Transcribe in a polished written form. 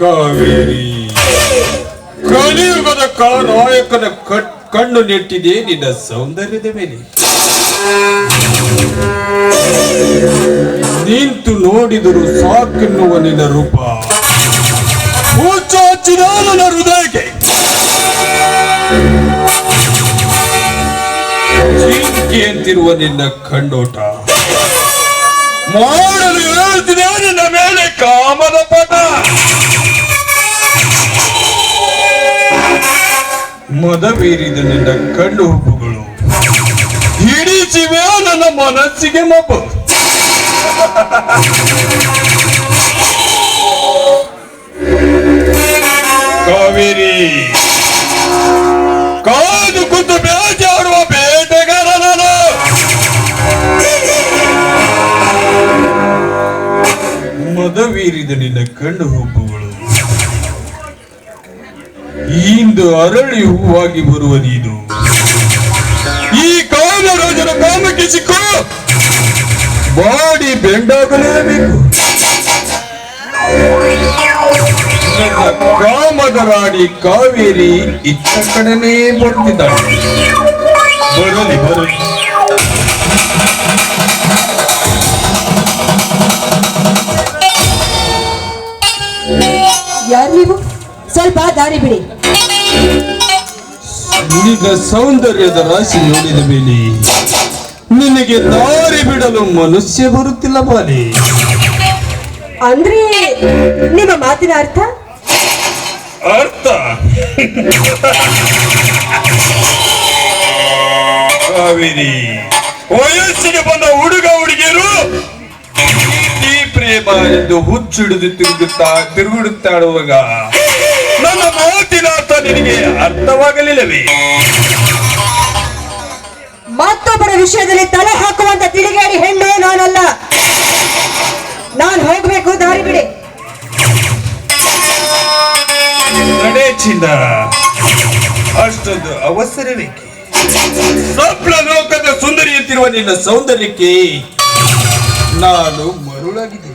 ಕಾವೇರಿ, ಕಲಿಯುಗದ ನಾಯಕನ ಕಣ್ಣು ನೆಟ್ಟಿದೆ ನಿನ್ನ ಸೌಂದರ್ಯದ ಮೇಲೆ. ನಿಂತು ನೋಡಿದರೂ ಸಾಕೆನ್ನುವ ನಿನ್ನ ರೂಪ ಹುಚ್ಚಾಚಿದ ನನ್ನ ಹೃದಯಕ್ಕೆ. ಚಿಂತೆಯಂತಿರುವ ನಿನ್ನ ಕಣ್ಣೋಟ ಮಾಡಲು ಹೇಳ್ತಿದೆ ನಿನ್ನ ಮೇಲೆ ಕಾಮದ ಪಟ. ಮದವೇರಿದ ನಿನ್ನ ಕಣ್ಣು ಹುಬ್ಬುಗಳು ಹಿಡಿಸಿವೆ ನನ್ನ ಮನಸ್ಸಿಗೆ ಮಬ್ಬ. ಕಾವೇರಿ, ಕಾದು ಕುಂತು ಬೇಜಾಡುವ ಬೇಟೆಗಾರ ನಾನು. ಮದವೇರಿದ ನಿನ್ನ ಕಣ್ಣು ಹುಬ್ಬುಗಳು ಇಂದು ಅರಳಿ ಹೂವಾಗಿ ಬರುವ ನೀನು ಈ ಕಾಮರಾಜನ ಕಾಮಕ್ಕೆ ಸಿಕ್ಕು ಬಾಡಿ ಬೆಂಡಾಗಲೇಬೇಕು. ಕಾಮದ ರಾಣಿ ಕಾವೇರಿ ಇತ್ತ ಕಡೆನೇ ಬರ್ತಿದ್ದಾಳೆ. ಬರಲಿ ಬರಲಿ. ಯಾರು ನೀವು? ಸ್ವಲ್ಪ ದಾರಿ ಬಿಡಿ. ನಿನ್ನ ಸೌಂದರ್ಯದ ರಾಶಿ ನೋಡಿದ ಮೇಲೆ ನಿನಗೆ ದಾರಿ ಬಿಡಲು ಮನುಷ್ಯ ಬರುತ್ತಿಲ್ಲ ಬಾಲಿ. ಅಂದ್ರೆ ನಿಮ್ಮ ಮಾತಿನ ಅರ್ಥ? ಅರ್ಥ ಕಾವೇರಿ, ವಯಸ್ಸಿಗೆ ಬಂದ ಹುಡುಗ ಹುಡುಗಿಯರು ಈ ಪ್ರೇಮ ಎಂದು ಹುಚ್ಚಿಡಿದು ತಿರುಗುಡುತ್ತಾಡುವಾಗ ನನ್ನ ಮಾತಿನ ಅರ್ಥ ನಿನಗೆ ಅರ್ಥವಾಗಲಿಲ್ಲವೇ? ಮತ್ತೊಬ್ಬರ ವಿಷಯದಲ್ಲಿ ತಲೆ ಹಾಕುವಂತ ತಿಳಿಗೇಡಿ ಹೆಣ್ಣು ನಾನಲ್ಲ. ನಾನು ಹೋಗ್ಬೇಕು, ದಾರಿ ಬಿಡಿ. ನಡೆ ಚಿನ್ನ, ಅಷ್ಟೊಂದು ಅವಸರವೇಕೆ? ಸ್ವಪ್ನ ಲೋಕದ ಸುಂದರಿಯಂತಿರುವ ನಿನ್ನ ಸೌಂದರ್ಯಕ್ಕೆ ನಾನು ಮರುಳಾಗಿದೆ.